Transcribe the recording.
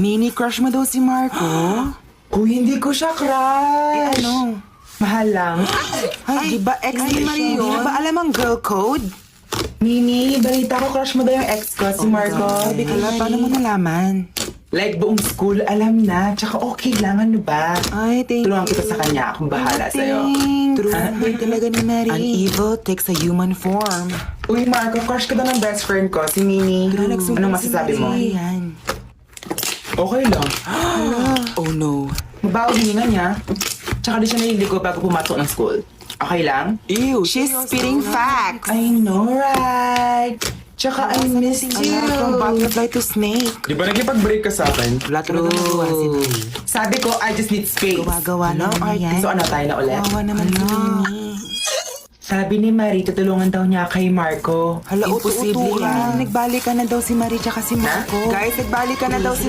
Mini crush mo daw si Marco? Uy, hindi ko siya crush. Ano? Mahal lang. Ay, di ba ex ni Marie yun? Di ba alam ang girl code? Mini, balita ko crush mo daw yung ex ko, si Marco. Sabi ko, paano mo nalaman? Like, buong school alam na. Tsaka okay lang, ano ba? Ay, thank Tulungan you. kita sa kanya. Akong bahala sa'yo. True. Ay, talaga ni Marie. An evil takes a human form. Uy, Marco, crush ka daw ng best friend ko, si Mini. Anong masasabi mo? Yan. Okay lang. Oh no. Mabaho hininga niya. Tsaka di siya naliligo bago pumasok ng school. Okay lang? Ew, she's spitting facts. I know, right? Tsaka I miss you. From butterfly to snake. Di ba nagkipag-break ka sa akin? Wala talaga nagawa si Marie. Sabi ko, I just need space. Gawa-gawa Hello, naman yan. So ano, tayo na ulit? Kawawa naman si Mini. Sabi ni Marie, tutulungan daw niya kay Marco. Hala, Imposible uto-uto yan. lang. Nagbalikan na daw si Marie tsaka si Marco. Guys, nagbalikan na daw si